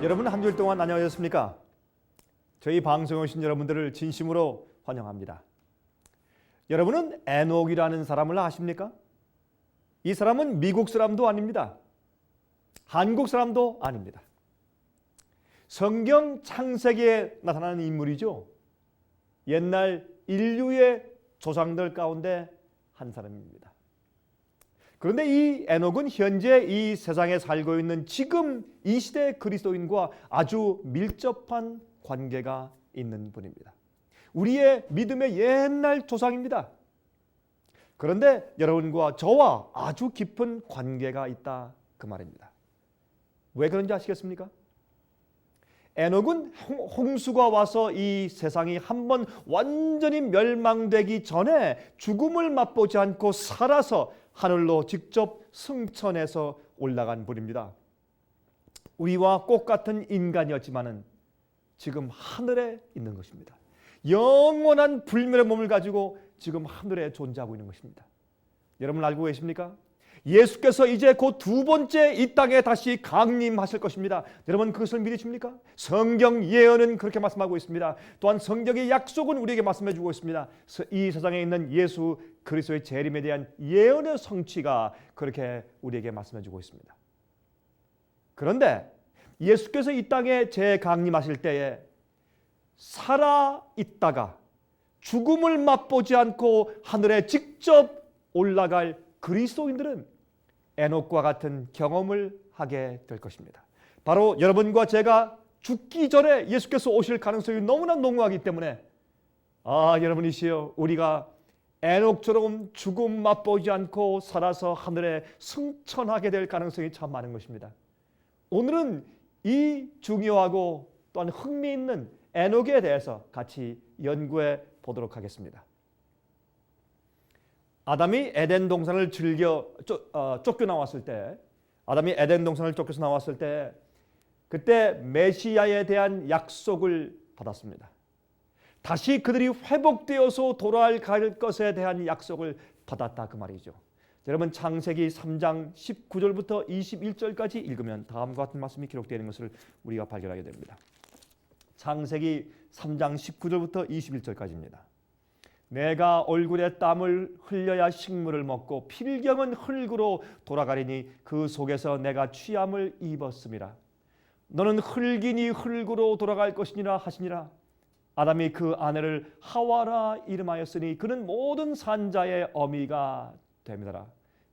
여러분 한 주일 동안 안녕하셨습니까? 저희 방송에 오신 여러분들을 진심으로 환영합니다. 여러분은 에녹이라는 사람을 아십니까? 이 사람은 미국 사람도 아닙니다. 한국 사람도 아닙니다. 성경 창세기에 나타나는 인물이죠. 옛날 인류의 조상들 가운데 한 사람입니다. 그런데 이 에녹은 현재 이 세상에 살고 있는 지금 이 시대 그리스도인과 아주 밀접한 관계가 있는 분입니다. 우리의 믿음의 옛날 조상입니다. 그런데 여러분과 저와 아주 깊은 관계가 있다 그 말입니다. 왜 그런지 아시겠습니까? 에녹은 홍수가 와서 이 세상이 한번 완전히 멸망되기 전에 죽음을 맛보지 않고 살아서 하늘로 직접 승천해서 올라간 분입니다. 우리와 똑같은 인간이었지만은 지금 하늘에 있는 것입니다. 영원한 불멸의 몸을 가지고 지금 하늘에 존재하고 있는 것입니다. 여러분 알고 계십니까? 예수께서 이제 곧 두 번째 이 땅에 다시 강림하실 것입니다. 여러분 그것을 믿으십니까? 성경 예언은 그렇게 말씀하고 있습니다. 또한 성경의 약속은 우리에게 말씀해 주고 있습니다. 이 세상에 있는 예수 그리스도의 재림에 대한 예언의 성취가 그렇게 우리에게 말씀해 주고 있습니다. 그런데 예수께서 이 땅에 재강림하실 때에 살아 있다가 죽음을 맛보지 않고 하늘에 직접 올라갈 그리스도인들은 에녹과 같은 경험을 하게 될 것입니다. 바로 여러분과 제가 죽기 전에 예수께서 오실 가능성이 너무나 농후하기 때문에 여러분이시여 우리가 에녹처럼 죽음 맛보지 않고 살아서 하늘에 승천하게 될 가능성이 참 많은 것입니다. 오늘은 이 중요하고 또한 흥미있는 에녹에 대해서 같이 연구해 보도록 하겠습니다. 아담이 에덴 동산을 쫓겨나왔을 때, 아담이 에덴 동산을 쫓겨서 나왔을 때 그때 메시아에 대한 약속을 받았습니다. 다시 그들이 회복되어서 돌아갈 것에 대한 약속을 받았다 그 말이죠. 여러분 창세기 3장 19절부터 21절까지 읽으면 다음과 같은 말씀이 기록되어 있는 것을 우리가 발견하게 됩니다. 창세기 3장 19절부터 21절까지입니다. 내가 얼굴에 땀을 흘려야 식물을 먹고 필경은 흙으로 돌아가리니 그 속에서 내가 취함을 입었음이라. 너는 흙이니 흙으로 돌아갈 것이니라 하시니라. 아담이 그 아내를 하와라 이름하였으니 그는 모든 산자의 어미가 됩니다.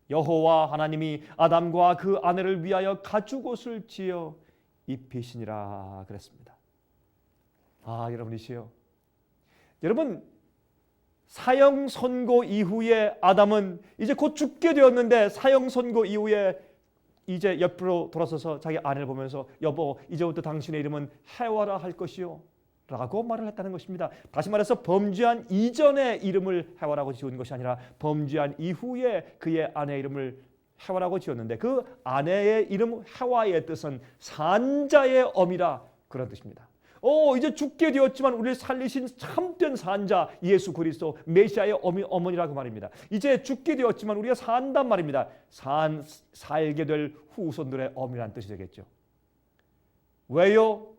여호와 하나님이 아담과 그 아내를 위하여 가죽옷을 지어 입히시니라 그랬습니다. 여러분이시여, 여러분 사형 선고 이후에 아담은 이제 곧 죽게 되었는데 사형 선고 이후에 이제 옆으로 돌아서서 자기 아내를 보면서 여보 이제부터 당신의 이름은 해와라 할 것이요 라고 말을 했다는 것입니다. 다시 말해서 범죄한 이전의 이름을 해와라고 지은 것이 아니라 범죄한 이후에 그의 아내의 이름을 해와라고 지었는데 그 아내의 이름 해와의 뜻은 산자의 어미라 그런 뜻입니다. 이제 죽게 되었지만 우리를 살리신 참된 산자 예수 그리스도 메시아의 어머니라 그 말입니다. 이제 죽게 되었지만 우리가 산단 말입니다. 살게 될 후손들의 어미라는 뜻이 되겠죠. 왜요?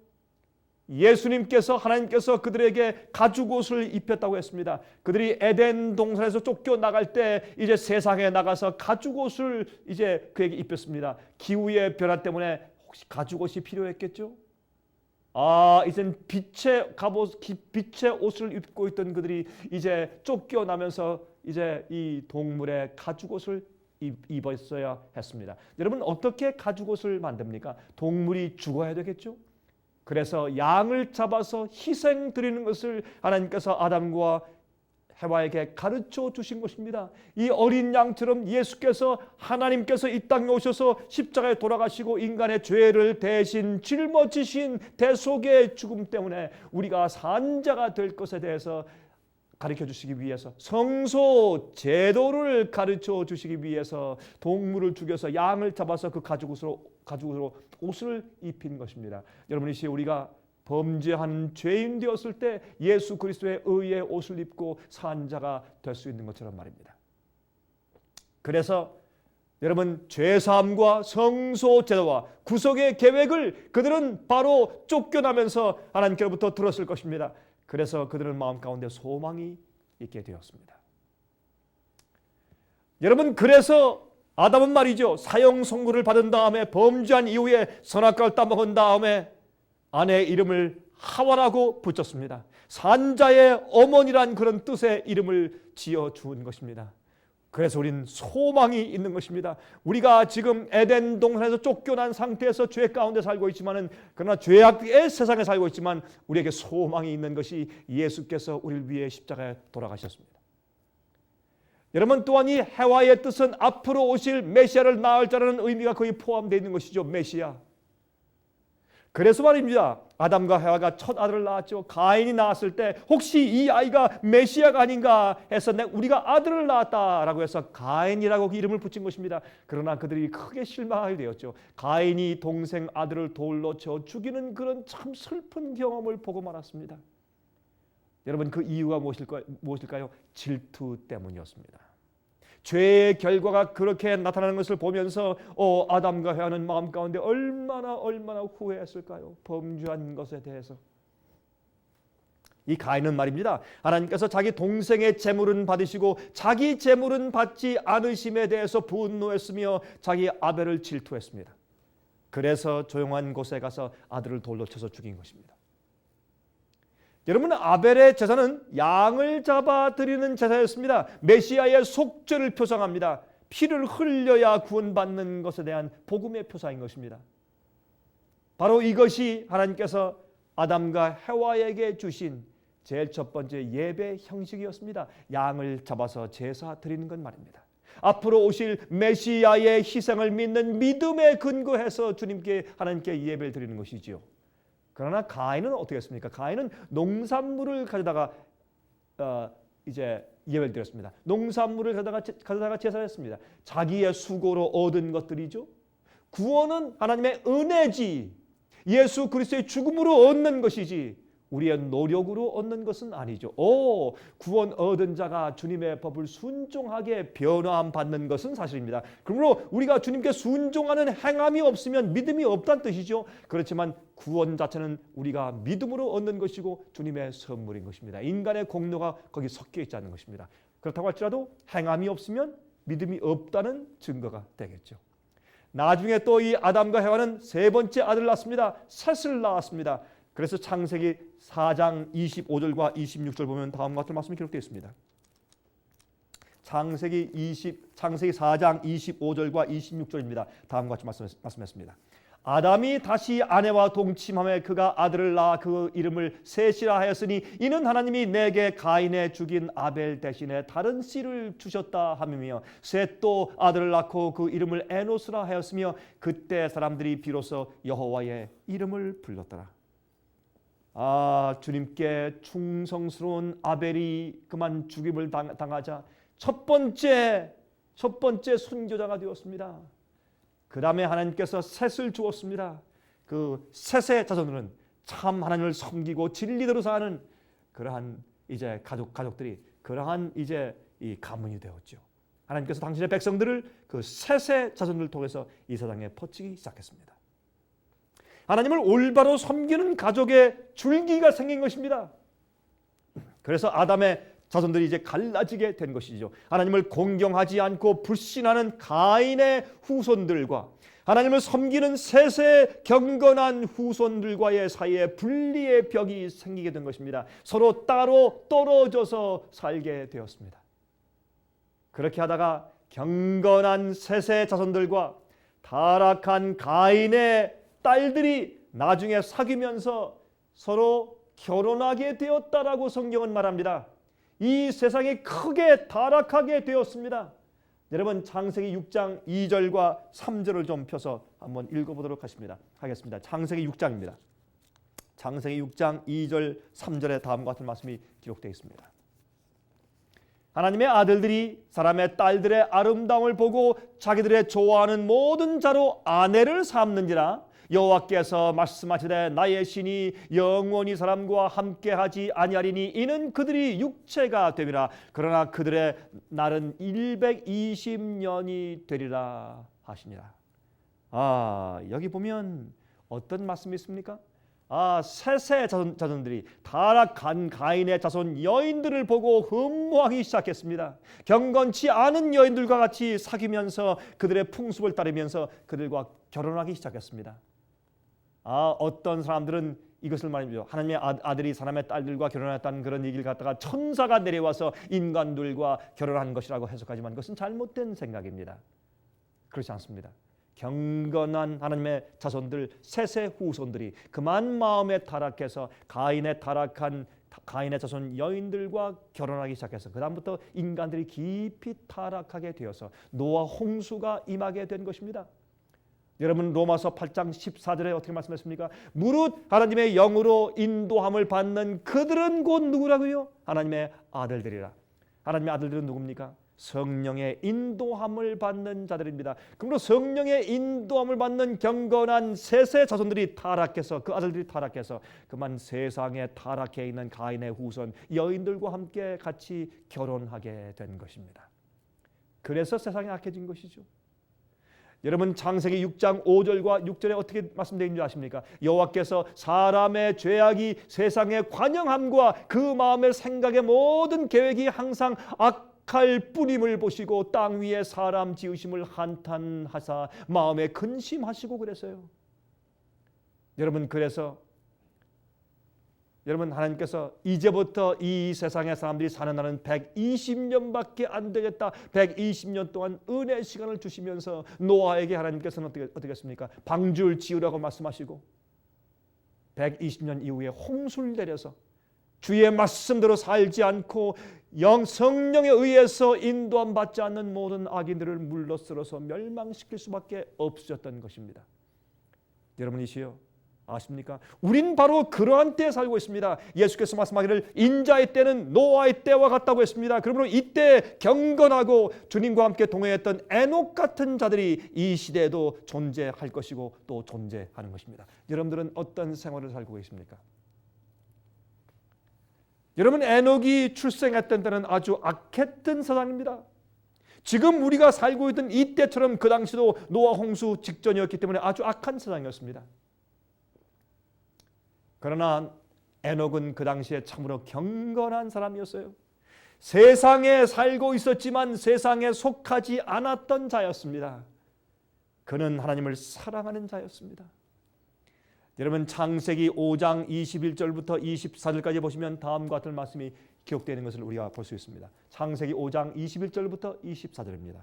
예수님께서 하나님께서 그들에게 가죽옷을 입혔다고 했습니다. 그들이 에덴 동산에서 쫓겨나갈 때 이제 세상에 나가서 가죽옷을 이제 그에게 입혔습니다. 기후의 변화 때문에 혹시 가죽옷이 필요했겠죠? 이젠 빛의 갑옷, 빛의 옷을 입고 있던 그들이 이제 쫓겨나면서 이제 이 동물의 가죽옷을 입었어야 했습니다. 여러분 어떻게 가죽옷을 만듭니까? 동물이 죽어야 되겠죠? 그래서 양을 잡아서 희생 드리는 것을 하나님께서 아담과 해와에게 가르쳐 주신 것입니다. 이 어린 양처럼 예수께서 하나님께서 이 땅에 오셔서 십자가에 돌아가시고 인간의 죄를 대신 짊어지신 대속의 죽음 때문에 우리가 산자가 될 것에 대해서 가르쳐 주시기 위해서 성소 제도를 가르쳐 주시기 위해서 동물을 죽여서 양을 잡아서 그 가죽으로 옷을 입힌 것입니다. 여러분 이 시에 우리가 범죄한 죄인 되었을 때 예수 그리스도의 의의 옷을 입고 산자가 될 수 있는 것처럼 말입니다. 그래서 여러분, 죄사함과 성소 제도와 구속의 계획을 그들은 바로 쫓겨나면서 하나님께로부터 들었을 것입니다. 그래서 그들은 마음 가운데 소망이 있게 되었습니다. 여러분, 그래서 아담은 말이죠, 사형 선고를 받은 다음에 범죄한 이후에 선악과를 따먹은 다음에 아내의 이름을 하와라고 붙였습니다. 산자의 어머니란 그런 뜻의 이름을 지어준 것입니다. 그래서 우리는 소망이 있는 것입니다. 우리가 지금 에덴 동산에서 쫓겨난 상태에서 죄 가운데 살고 있지만은, 그러나 죄악의 세상에 살고 있지만 우리에게 소망이 있는 것이 예수께서 우리를 위해 십자가에 돌아가셨습니다. 여러분, 또한 이 해와의 뜻은 앞으로 오실 메시아를 낳을 자라는 의미가 거의 포함되어 있는 것이죠. 메시아. 그래서 말입니다. 아담과 해와가 첫 아들을 낳았죠. 가인이 낳았을 때 혹시 이 아이가 메시아가 아닌가 해서 우리가 아들을 낳았다라고 해서 가인이라고 이름을 붙인 것입니다. 그러나 그들이 크게 실망하게 되었죠. 가인이 동생 아들을 돌로 쳐 죽이는 그런 참 슬픈 경험을 보고 말았습니다. 여러분, 그 이유가 무엇일까요? 질투 때문이었습니다. 죄의 결과가 그렇게 나타나는 것을 보면서 아담과 해와는 마음 가운데 얼마나 후회했을까요? 범죄한 것에 대해서. 이 가인은 말입니다, 하나님께서 자기 동생의 재물은 받으시고 자기 재물은 받지 않으심에 대해서 분노했으며 자기 아벨을 질투했습니다. 그래서 조용한 곳에 가서 아들을 돌로 쳐서 죽인 것입니다. 여러분, 아벨의 제사는 양을 잡아 드리는 제사였습니다. 메시아의 속죄를 표상합니다. 피를 흘려야 구원받는 것에 대한 복음의 표상인 것입니다. 바로 이것이 하나님께서 아담과 해와에게 주신 제일 첫 번째 예배 형식이었습니다. 양을 잡아서 제사 드리는 것 말입니다. 앞으로 오실 메시아의 희생을 믿는 믿음에 근거해서 하나님께 예배를 드리는 것이지요. 그러나 가인은 어떻게 했습니까? 가인은 농산물을 가져다가 이제 예배를 드렸습니다. 농산물을 가져다가 제사를 했습니다. 자기의 수고로 얻은 것들이죠. 구원은 하나님의 은혜지, 예수 그리스도의 죽음으로 얻는 것이지 우리의 노력으로 얻는 것은 아니죠. 구원 얻은 자가 주님의 법을 순종하게 변화함 받는 것은 사실입니다. 그러므로 우리가 주님께 순종하는 행함이 없으면 믿음이 없다는 뜻이죠. 그렇지만 구원 자체는 우리가 믿음으로 얻는 것이고 주님의 선물인 것입니다. 인간의 공로가 거기 섞여 있지 않는 것입니다. 그렇다고 할지라도 행함이 없으면 믿음이 없다는 증거가 되겠죠. 나중에 또 이 아담과 해와는 세 번째 아들을 낳았습니다. 셋을 낳았습니다. 그래서 창세기 4장 25절과 26절 보면 다음과 같은 말씀이 기록되어 있습니다. 창세기 4장 25절과 26절입니다. 다음과 같이 말씀했습니다. 아담이 다시 아내와 동침함에 그가 아들을 낳아 그 이름을 셋이라 하였으니 이는 하나님이 내게 가인의 죽인 아벨 대신에 다른 씨를 주셨다 함이며 셋도 아들을 낳고 그 이름을 에노스라 하였으며 그때 사람들이 비로소 여호와의 이름을 불렀더라. 주님께 충성스러운 아벨이 그만 죽임을 당하자 첫 번째 순교자가 되었습니다. 그 다음에 하나님께서 셋을 주었습니다. 그 셋의 자손들은 참 하나님을 섬기고 진리대로 사는 그러한 이제 가족들이 그러한 이제 이 가문이 되었죠. 하나님께서 당신의 백성들을 그 셋의 자손들을 통해서 이 세상에 퍼치기 시작했습니다. 하나님을 올바로 섬기는 가족의 줄기가 생긴 것입니다. 그래서 아담의 자손들이 이제 갈라지게 된 것이죠. 하나님을 공경하지 않고 불신하는 가인의 후손들과 하나님을 섬기는 셋의 경건한 후손들과의 사이에 분리의 벽이 생기게 된 것입니다. 서로 따로 떨어져서 살게 되었습니다. 그렇게 하다가 경건한 셋의 자손들과 타락한 가인의 딸들이 나중에 사귀면서 서로 결혼하게 되었다라고 성경은 말합니다. 이 세상이 크게 타락하게 되었습니다. 여러분, 창세기 6장 2절과 3절을 좀 펴서 한번 읽어보도록 하겠습니다. 창세기 6장입니다. 창세기 6장 2절 3절에 다음과 같은 말씀이 기록되어 있습니다. 하나님의 아들들이 사람의 딸들의 아름다움을 보고 자기들의 좋아하는 모든 자로 아내를 삼는지라 여호와께서 말씀하시되 나의 신이 영원히 사람과 함께하지 아니하리니 이는 그들이 육체가 되리라. 그러나 그들의 날은 120년이 되리라 하시니라. 여기 보면 어떤 말씀이 있습니까? 셋의 자손들이 타락한 가인의 자손 여인들을 보고 흠모하기 시작했습니다. 경건치 않은 여인들과 같이 사귀면서 그들의 풍습을 따르면서 그들과 결혼하기 시작했습니다. 어떤 사람들은 이것을 말합니다. 하나님의 아들이 사람의 딸들과 결혼했다는 그런 얘기를 갖다가 천사가 내려와서 인간들과 결혼한 것이라고 해석하지만 그것은 잘못된 생각입니다. 그렇지 않습니다. 경건한 하나님의 자손들 셋의 후손들이 그만 마음에 타락해서 가인의 자손 여인들과 결혼하기 시작해서 그 다음부터 인간들이 깊이 타락하게 되어서 노아 홍수가 임하게 된 것입니다. 여러분 로마서 8장 14절에 어떻게 말씀했습니까? 무릇 하나님의 영으로 인도함을 받는 그들은 곧 누구라고요? 하나님의 아들들이라. 하나님의 아들들은 누굽니까? 성령의 인도함을 받는 자들입니다. 그러므로 성령의 인도함을 받는 경건한 셋의 자손들이 타락해서 그 아들들이 타락해서 그만 세상에 타락해 있는 가인의 후손 여인들과 함께 같이 결혼하게 된 것입니다. 그래서 세상이 악해진 것이죠. 여러분 창세기 6장 5절과 6절에 어떻게 말씀되어 있는 줄 아십니까? 여호와께서 사람의 죄악이 세상의 관영함과 그 마음의 생각의 모든 계획이 항상 악할 뿐임을 보시고 땅 위에 사람 지으심을 한탄하사 마음에 근심하시고 그랬어요. 여러분 하나님께서 이제부터 이 세상의 사람들이 사는 날은 120년밖에 안 되겠다. 120년 동안 은혜의 시간을 주시면서 노아에게 하나님께서는 어떻게 했습니까? 방주를 지으라고 말씀하시고 120년 이후에 홍수를 내려서 주의 말씀대로 살지 않고 성령에 의해서 인도함 받지 않는 모든 악인들을 물러쓸어서 멸망시킬 수밖에 없었던 것입니다. 여러분이시여 아십니까? 우린 바로 그러한 때에 살고 있습니다. 예수께서 말씀하기를 인자의 때는 노아의 때와 같다고 했습니다. 그러므로 이때 경건하고 주님과 함께 동행했던 에녹 같은 자들이 이 시대에도 존재할 것이고 또 존재하는 것입니다. 여러분들은 어떤 생활을 살고 계십니까? 여러분 에녹이 출생했던 때는 아주 악했던 세상입니다. 지금 우리가 살고 있던 이때처럼 그 당시도 노아 홍수 직전이었기 때문에 아주 악한 세상이었습니다. 그러나 에녹은 그 당시에 참으로 경건한 사람이었어요. 세상에 살고 있었지만 세상에 속하지 않았던 자였습니다. 그는 하나님을 사랑하는 자였습니다. 여러분 창세기 5장 21절부터 24절까지 보시면 다음과 같은 말씀이 기록되어 있는 것을 우리가 볼 수 있습니다. 창세기 5장 21절부터 24절입니다.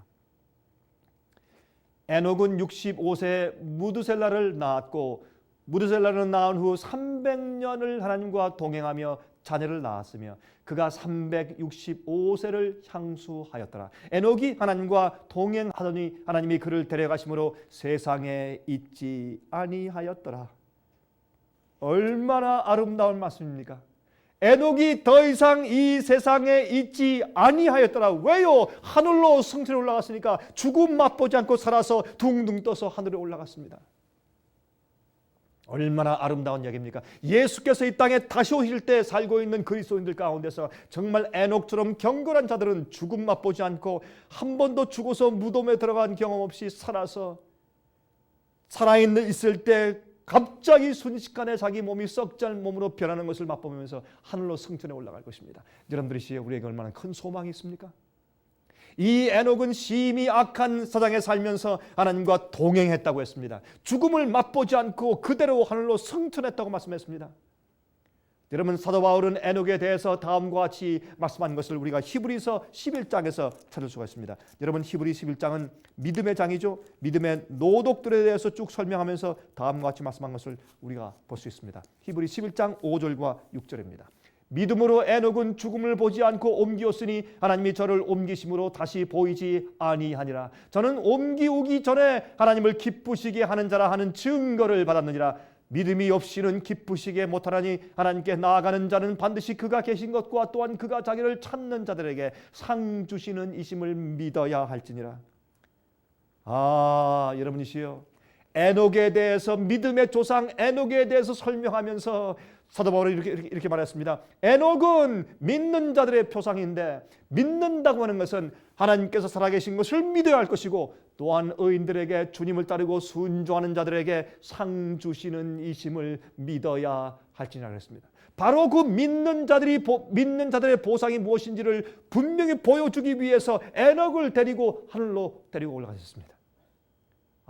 에녹은 65세에 무드셀라를 낳았고 무드셀라는 낳은 후 300년을 하나님과 동행하며 자녀를 낳았으며 그가 365세를 향수하였더라. 에녹이 하나님과 동행하더니 하나님이 그를 데려가심으로 세상에 있지 아니하였더라. 얼마나 아름다운 말씀입니까? 에녹이 더 이상 이 세상에 있지 아니하였더라. 왜요? 하늘로 승천해 올라갔으니까 죽음 맛보지 않고 살아서 둥둥 떠서 하늘에 올라갔습니다. 얼마나 아름다운 이야기입니까? 예수께서 이 땅에 다시 오실 때 살고 있는 그리스도인들 가운데서 정말 에녹처럼 경건한 자들은 죽음 맛보지 않고 한 번도 죽어서 무덤에 들어간 경험 없이 살아서 살아있을 때 갑자기 순식간에 자기 몸이 썩잘 몸으로 변하는 것을 맛보면서 하늘로 승천해 올라갈 것입니다. 여러분들이 우리에게 얼마나 큰 소망이 있습니까? 이 에녹은 심히 악한 세상에 살면서 하나님과 동행했다고 했습니다. 죽음을 맛보지 않고 그대로 하늘로 승천했다고 말씀했습니다. 여러분 사도 바울은 에녹에 대해서 다음과 같이 말씀한 것을 우리가 히브리서 11장에서 찾을 수가 있습니다. 여러분 히브리 11장은 믿음의 장이죠. 믿음의 노독들에 대해서 쭉 설명하면서 다음과 같이 말씀한 것을 우리가 볼 수 있습니다. 히브리 11장 5절과 6절입니다. 믿음으로 에녹은 죽음을 보지 않고 옮기었으니 하나님이 저를 옮기심으로 다시 보이지 아니하니라. 저는 옮기우기 전에 하나님을 기쁘시게 하는 자라 하는 증거를 받았느니라. 믿음이 없이는 기쁘시게 못하나니 하나님께 나아가는 자는 반드시 그가 계신 것과 또한 그가 자기를 찾는 자들에게 상 주시는 이심을 믿어야 할지니라. 여러분이시여, 에녹에 대해서, 믿음의 조상 에녹에 대해서 설명하면서 사도 바울은 이렇게 말했습니다. 에녹은 믿는 자들의 표상인데, 믿는다고 하는 것은 하나님께서 살아계신 것을 믿어야 할 것이고, 또한 의인들에게, 주님을 따르고 순종하는 자들에게 상 주시는 이심을 믿어야 할지니라 그랬습니다. 바로 그 믿는 자들의 보상이 무엇인지를 분명히 보여주기 위해서 에녹을 데리고 하늘로 데리고 올라가셨습니다.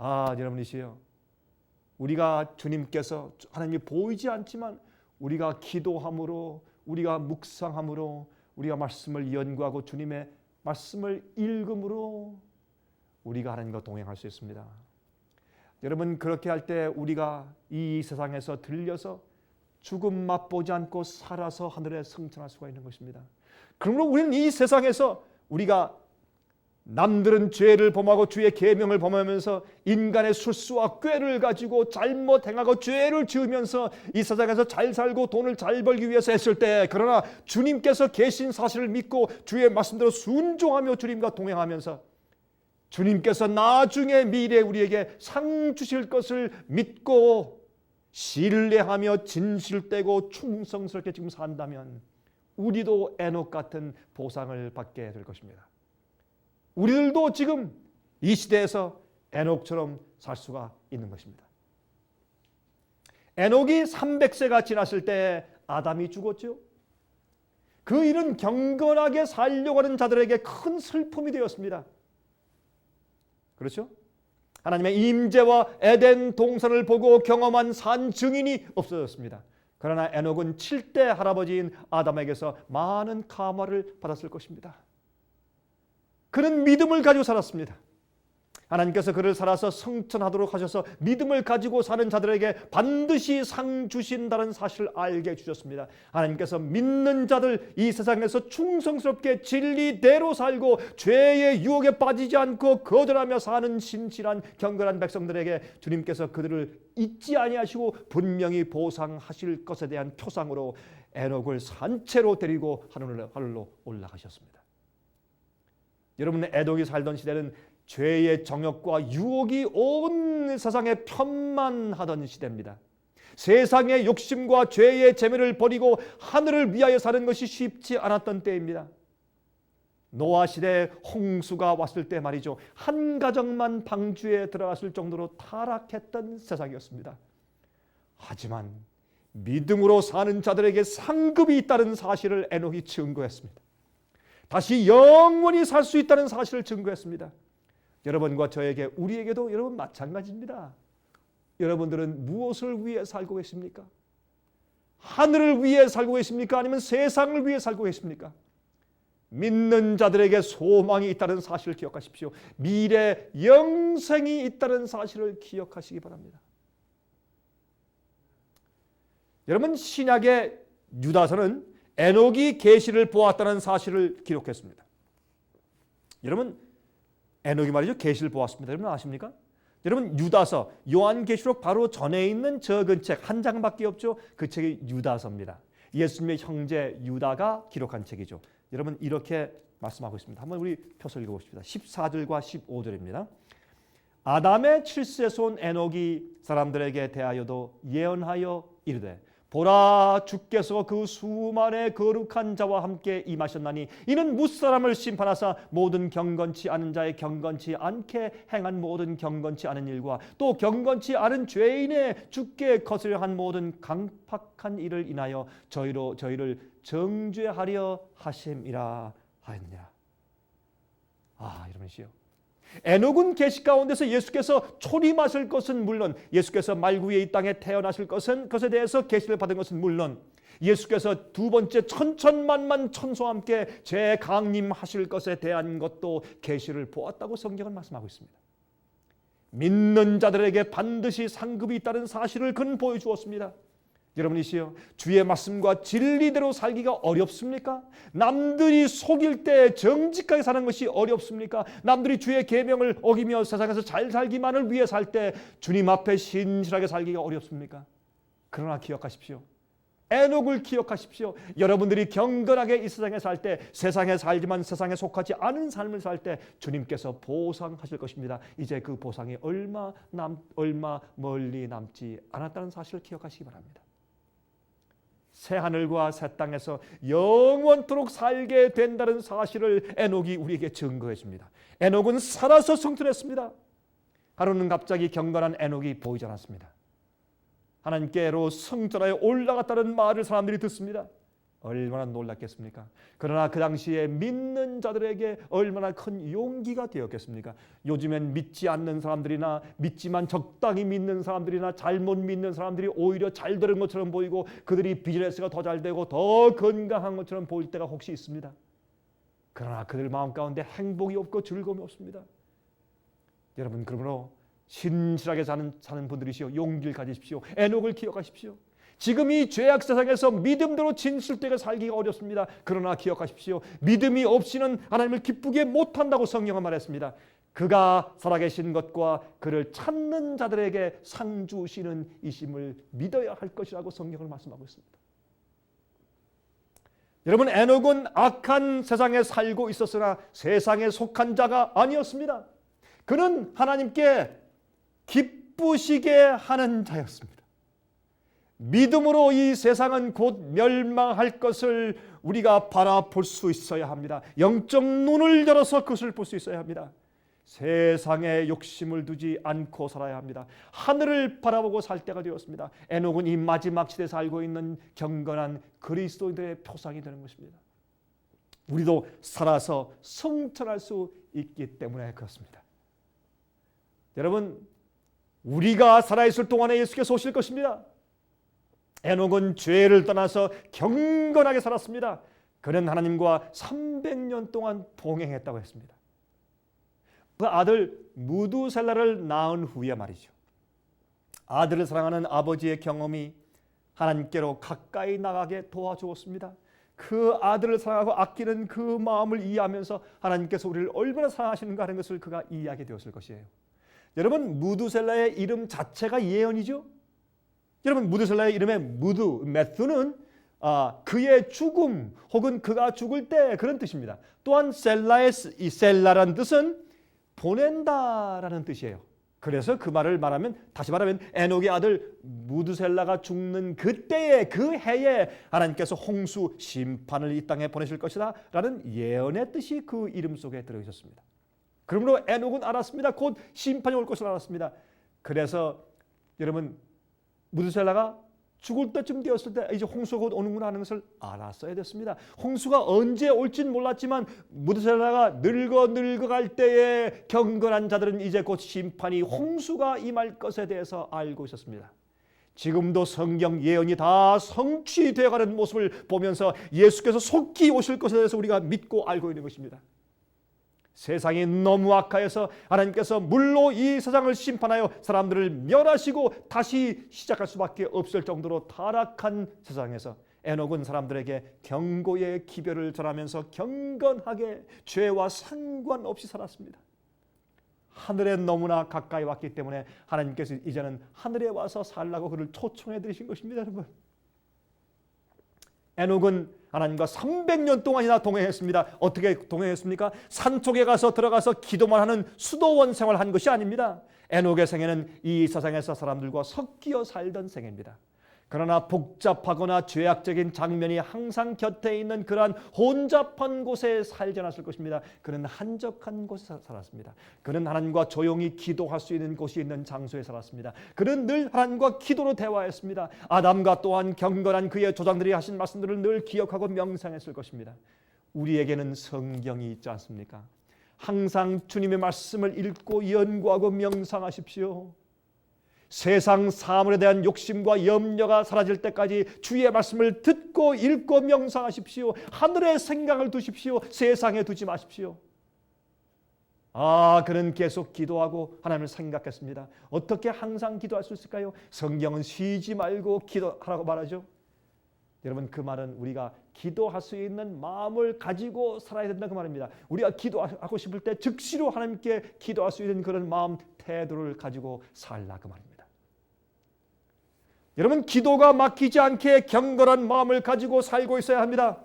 여러분이시여, 우리가 주님께서, 하나님이 보이지 않지만 우리가 기도함으로, 우리가 묵상함으로, 우리가 말씀을 연구하고 주님의 말씀을 읽음으로 우리가 하나님과 동행할 수 있습니다. 여러분, 그렇게 할 때 우리가 이 세상에서 들려서 죽음 맛보지 않고 살아서 하늘에 승천할 수가 있는 것입니다. 그러므로 우리는 이 세상에서, 우리가 남들은 죄를 범하고 주의 계명을 범하면서 인간의 술수와 꾀를 가지고 잘못 행하고 죄를 지으면서 이 세상에서 잘 살고 돈을 잘 벌기 위해서 했을 때, 그러나 주님께서 계신 사실을 믿고 주의 말씀대로 순종하며 주님과 동행하면서 주님께서 나중에 미래에 우리에게 상 주실 것을 믿고 신뢰하며 진실되고 충성스럽게 지금 산다면 우리도 에녹 같은 보상을 받게 될 것입니다. 우리들도 지금 이 시대에서 에녹처럼 살 수가 있는 것입니다. 에녹이 300세가 지났을 때 아담이 죽었죠. 그 일은 경건하게 살려고 하는 자들에게 큰 슬픔이 되었습니다. 그렇죠? 하나님의 임재와 에덴 동산을 보고 경험한 산 증인이 없어졌습니다. 그러나 에녹은 7대 할아버지인 아담에게서 많은 감화를 받았을 것입니다. 그는 믿음을 가지고 살았습니다. 하나님께서 그를 살아서 성천하도록 하셔서 믿음을 가지고 사는 자들에게 반드시 상 주신다는 사실을 알게 해주셨습니다. 하나님께서 믿는 자들, 이 세상에서 충성스럽게 진리대로 살고 죄의 유혹에 빠지지 않고 거절하며 사는 신실한 경건한 백성들에게 주님께서 그들을 잊지 아니하시고 분명히 보상하실 것에 대한 표상으로 에녹을 산채로 데리고 하늘로 올라가셨습니다. 여러분, 에녹이 살던 시대는 죄의 정욕과 유혹이 온 세상에 편만하던 시대입니다. 세상의 욕심과 죄의 재미를 버리고 하늘을 위하여 사는 것이 쉽지 않았던 때입니다. 노아 시대에 홍수가 왔을 때 말이죠, 한 가정만 방주에 들어갔을 정도로 타락했던 세상이었습니다. 하지만 믿음으로 사는 자들에게 상급이 있다는 사실을 에녹이 증거했습니다. 다시 영원히 살 수 있다는 사실을 증거했습니다. 여러분과 저에게, 우리에게도 여러분 마찬가지입니다. 여러분들은 무엇을 위해 살고 계십니까? 하늘을 위해 살고 계십니까? 아니면 세상을 위해 살고 계십니까? 믿는 자들에게 소망이 있다는 사실을 기억하십시오. 미래 영생이 있다는 사실을 기억하시기 바랍니다. 여러분, 신약의 유다서는 에녹이 계시를 보았다는 사실을 기록했습니다. 여러분, 에녹이 말이죠, 계시를 보았습니다. 여러분 아십니까? 여러분, 유다서, 요한계시록 바로 전에 있는 적은 책 한 장밖에 없죠. 그 책이 유다서입니다. 예수님의 형제 유다가 기록한 책이죠. 여러분, 이렇게 말씀하고 있습니다. 한번 우리 펴서 읽어봅시다. 14절과 15절입니다. 아담의 7세에서 온 에녹이 사람들에게 대하여도 예언하여 이르되, 보라, 주께서 그 수만의 거룩한 자와 함께 임하셨나니 이는 무사람을 심판하사 모든 경건치 않은 자의 경건치 않게 행한 모든 경건치 않은 일과 또 경건치 않은 죄인의 주께 거스려 한 모든 강팍한 일을 인하여 저희를 정죄하려 하심이라 하였느니라. 여러분이시여, 에녹은 계시 가운데서 예수께서 초림하실 것은 물론, 예수께서 말구 위에 이 땅에 태어나실 것에 대해서 계시를 받은 것은 물론, 예수께서 두 번째 천천만만 천소와 함께 재강림하실 것에 대한 것도 계시를 보았다고 성경은 말씀하고 있습니다. 믿는 자들에게 반드시 상급이 있다는 사실을 그는 보여주었습니다. 여러분이시여, 주의 말씀과 진리대로 살기가 어렵습니까? 남들이 속일 때 정직하게 사는 것이 어렵습니까? 남들이 주의 계명을 어기며 세상에서 잘 살기만을 위해 살 때 주님 앞에 신실하게 살기가 어렵습니까? 그러나 기억하십시오. 에녹을 기억하십시오. 여러분들이 경건하게 이 세상에 살 때, 세상에 살지만 세상에 속하지 않은 삶을 살 때 주님께서 보상하실 것입니다. 이제 그 보상이 얼마 멀리 남지 않았다는 사실을 기억하시기 바랍니다. 새 하늘과 새 땅에서 영원토록 살게 된다는 사실을 에녹이 우리에게 증거해 줍니다. 에녹은 살아서 승천했습니다. 하루는 갑자기 경건한 에녹이 보이지 않았습니다. 하나님께로 승천하여 올라갔다는 말을 사람들이 듣습니다. 얼마나 놀랐겠습니까? 그러나 그 당시에 믿는 자들에게 얼마나 큰 용기가 되었겠습니까? 요즘엔 믿지 않는 사람들이나 믿지만 적당히 믿는 사람들이나 잘못 믿는 사람들이 오히려 잘 되는 것처럼 보이고 그들이 비즈니스가 더 잘 되고 더 건강한 것처럼 보일 때가 혹시 있습니다. 그러나 그들 마음 가운데 행복이 없고 즐거움이 없습니다. 여러분, 그러므로 신실하게 사는 분들이시오. 용기를 가지십시오. 에녹을 기억하십시오. 지금 이 죄악 세상에서 믿음대로 진실되게 살기가 어렵습니다. 그러나 기억하십시오. 믿음이 없이는 하나님을 기쁘게 못한다고 성경은 말했습니다. 그가 살아계신 것과 그를 찾는 자들에게 상 주시는 이심을 믿어야 할 것이라고 성경을 말씀하고 있습니다. 여러분, 에녹은 악한 세상에 살고 있었으나 세상에 속한 자가 아니었습니다. 그는 하나님께 기쁘시게 하는 자였습니다. 믿음으로 이 세상은 곧 멸망할 것을 우리가 바라볼 수 있어야 합니다. 영적 눈을 열어서 그것을 볼 수 있어야 합니다. 세상에 욕심을 두지 않고 살아야 합니다. 하늘을 바라보고 살 때가 되었습니다. 에녹은 이 마지막 시대에 살고 있는 경건한 그리스도인들의 표상이 되는 것입니다. 우리도 살아서 성천할 수 있기 때문에 그렇습니다. 여러분, 우리가 살아있을 동안에 예수께서 오실 것입니다. 에녹은 죄를 떠나서 경건하게 살았습니다. 그는 하나님과 300년 동안 동행했다고 했습니다. 그 아들 무두셀라를 낳은 후에 말이죠. 아들을 사랑하는 아버지의 경험이 하나님께로 가까이 나가게 도와주었습니다. 그 아들을 사랑하고 아끼는 그 마음을 이해하면서 하나님께서 우리를 얼마나 사랑하시는가 하는 것을 그가 이해하게 되었을 것이에요. 여러분, 무두셀라의 이름 자체가 예언이죠. 여러분, 무두셀라의 이름의 매튜는 그의 죽음 혹은 그가 죽을 때 그런 뜻입니다. 또한 이 셀라라는 뜻은 보낸다라는 뜻이에요. 그래서 그 말을 말하면, 다시 말하면 에녹의 아들 무두셀라가 죽는 그때에, 그 해에 하나님께서 홍수 심판을 이 땅에 보내실 것이다 라는 예언의 뜻이 그 이름 속에 들어있었습니다. 그러므로 에녹은 알았습니다. 곧 심판이 올 것을 알았습니다. 그래서 여러분, 무두셀라가 죽을 때쯤 되었을 때 이제 홍수가 곧 오는구나 하는 것을 알았어야 됐습니다. 홍수가 언제 올지는 몰랐지만 무두셀라가 늙어갈 때에 경건한 자들은 이제 곧 심판이, 홍수가 임할 것에 대해서 알고 있었습니다. 지금도 성경 예언이 다 성취되어가는 모습을 보면서 예수께서 속히 오실 것에 대해서 우리가 믿고 알고 있는 것입니다. 세상이 너무 악하여서 하나님께서 물로 이 세상을 심판하여 사람들을 멸하시고 다시 시작할 수밖에 없을 정도로 타락한 세상에서 에녹은 사람들에게 경고의 기별을 전하면서 경건하게 죄와 상관없이 살았습니다. 하늘에 너무나 가까이 왔기 때문에 하나님께서 이제는 하늘에 와서 살라고 그를 초청해 드리신 것입니다. 여러분, 에녹은 하나님과 300년 동안이나 동행했습니다. 어떻게 동행했습니까? 산속에 가서 들어가서 기도만 하는 수도원 생활을 한 것이 아닙니다. 에녹의 생애는 이 세상에서 사람들과 섞여 살던 생애입니다. 그러나 복잡하거나 죄악적인 장면이 항상 곁에 있는 그러한 혼잡한 곳에 살지 않았을 것입니다. 그는 한적한 곳에 살았습니다. 그는 하나님과 조용히 기도할 수 있는 곳이 있는 장소에 살았습니다. 그는 늘 하나님과 기도로 대화했습니다. 아담과 또한 경건한 그의 조상들이 하신 말씀들을 늘 기억하고 명상했을 것입니다. 우리에게는 성경이 있지 않습니까? 항상 주님의 말씀을 읽고 연구하고 명상하십시오. 세상 사물에 대한 욕심과 염려가 사라질 때까지 주의 말씀을 듣고 읽고 명상하십시오. 하늘의 생각을 두십시오. 세상에 두지 마십시오. 그는 계속 기도하고 하나님을 생각했습니다. 어떻게 항상 기도할 수 있을까요? 성경은 쉬지 말고 기도하라고 말하죠. 여러분, 그 말은 우리가 기도할 수 있는 마음을 가지고 살아야 된다 그 말입니다. 우리가 기도하고 싶을 때 즉시로 하나님께 기도할 수 있는 그런 마음 태도를 가지고 살라 그 말입니다. 여러분, 기도가 막히지 않게 경건한 마음을 가지고 살고 있어야 합니다.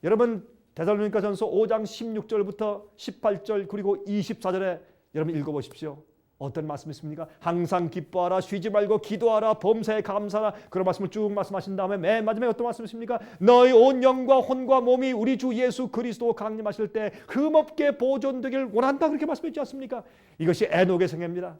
여러분, 데살로니가전서 5장 16절부터 18절 그리고 24절에 여러분 읽어보십시오. 어떤 말씀이 있습니까? 항상 기뻐하라, 쉬지 말고 기도하라, 범사에 감사하라. 그런 말씀을 쭉 말씀하신 다음에 맨 마지막에 어떤 말씀이 있습니까? 너희 온 영과 혼과 몸이 우리 주 예수 그리스도 강림하실 때 흠없게 보존되길 원한다, 그렇게 말씀했지 않습니까? 이것이 에녹의 생애입니다.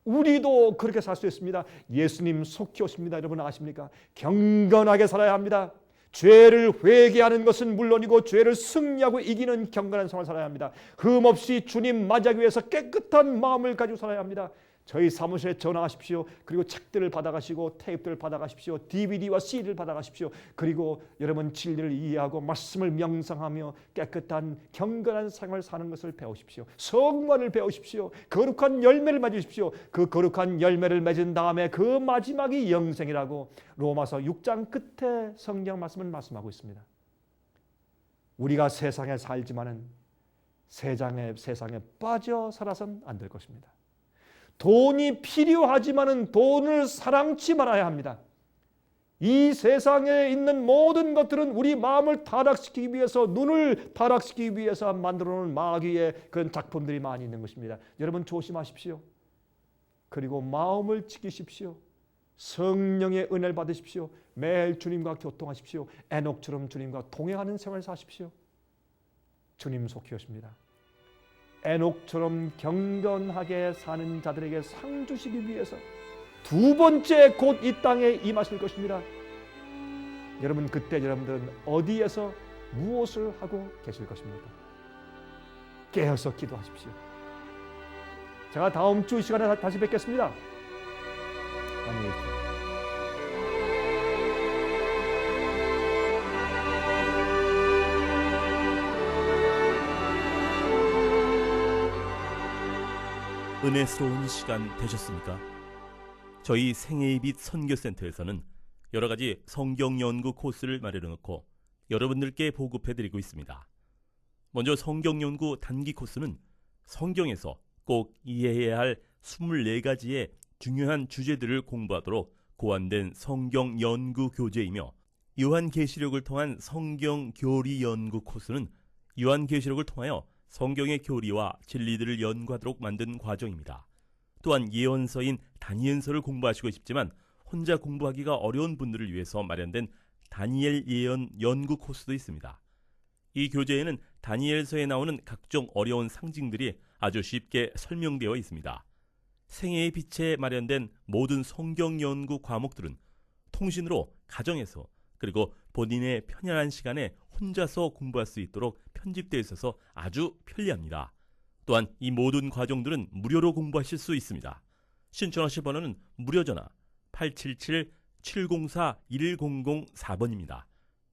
우리도 그렇게 살 수 있습니다. 예수님 속히 오십니다. 여러분 아십니까? 경건하게 살아야 합니다. 죄를 회개하는 것은 물론이고 죄를 승리하고 이기는 경건한 생활을 살아야 합니다. 흠없이 주님 맞이하기 위해서 깨끗한 마음을 가지고 살아야 합니다. 저희 사무실에 전화하십시오. 그리고 책들을 받아가시고 테이프들을 받아가십시오. DVD와 CD를 받아가십시오. 그리고 여러분 진리를 이해하고 말씀을 명상하며 깨끗한 경건한 생활을 사는 것을 배우십시오. 성화를 배우십시오. 거룩한 열매를 맺으십시오. 그 거룩한 열매를 맺은 다음에 그 마지막이 영생이라고 로마서 6장 끝에 성경 말씀을 말씀하고 있습니다. 우리가 세상에 살지만은 세상에 빠져 살아서는 안 될 것입니다. 돈이 필요하지만은 돈을 사랑치 말아야 합니다. 이 세상에 있는 모든 것들은 우리 마음을 타락시키기 위해서, 눈을 타락시키기 위해서 만들어 놓은 마귀의 그런 작품들이 많이 있는 것입니다. 여러분 조심하십시오. 그리고 마음을 지키십시오. 성령의 은혜를 받으십시오. 매일 주님과 교통하십시오. 에녹처럼 주님과 동행하는 생활을 사십시오. 주님 속히 오십니다. 에녹처럼 경건하게 사는 자들에게 상 주시기 위해서 두 번째 곧 이 땅에 임하실 것입니다. 여러분 그때 여러분들은 어디에서 무엇을 하고 계실 것입니까? 깨어서 기도하십시오. 제가 다음 주 이 시간에 다시 뵙겠습니다. 안녕히 계십시오. 은혜스러운 시간 되셨습니까? 저희 생애의 빛 선교센터에서는 여러 가지 성경 연구 코스를 마련해 놓고 여러분들께 보급해드리고 있습니다. 먼저 성경 연구 단기 코스는 성경에서 꼭 이해해야 할 24가지의 중요한 주제들을 공부하도록 고안된 성경 연구 교재이며, 요한계시록을 통한 성경 교리 연구 코스는 요한계시록을 통하여 성경의 교리와 진리들을 연구하도록 만든 과정입니다. 또한 예언서인 다니엘서를 공부하시고 싶지만 혼자 공부하기가 어려운 분들을 위해서 마련된 다니엘 예언 연구 코스도 있습니다. 이 교재에는 다니엘서에 나오는 각종 어려운 상징들이 아주 쉽게 설명되어 있습니다. 생애의 빛에 마련된 모든 성경 연구 과목들은 통신으로 가정에서 그리고 본인의 편안한 시간에 혼자서 공부할 수 있도록 편집되어 있어서 아주 편리합니다. 또한 이 모든 과정들은 무료로 공부하실 수 있습니다. 신청하실 번호는 무료전화 877-704-1004번입니다.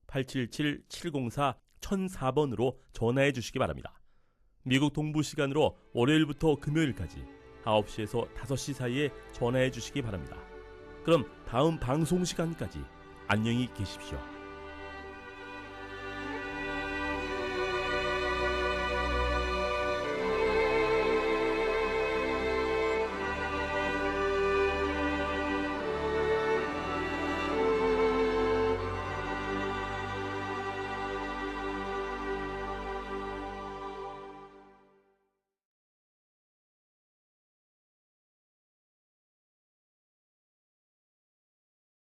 877-704-1004번으로 전화해 주시기 바랍니다. 미국 동부 시간으로 월요일부터 금요일까지 9시에서 5시 사이에 전화해 주시기 바랍니다. 그럼 다음 방송 시간까지 안녕히 계십시오.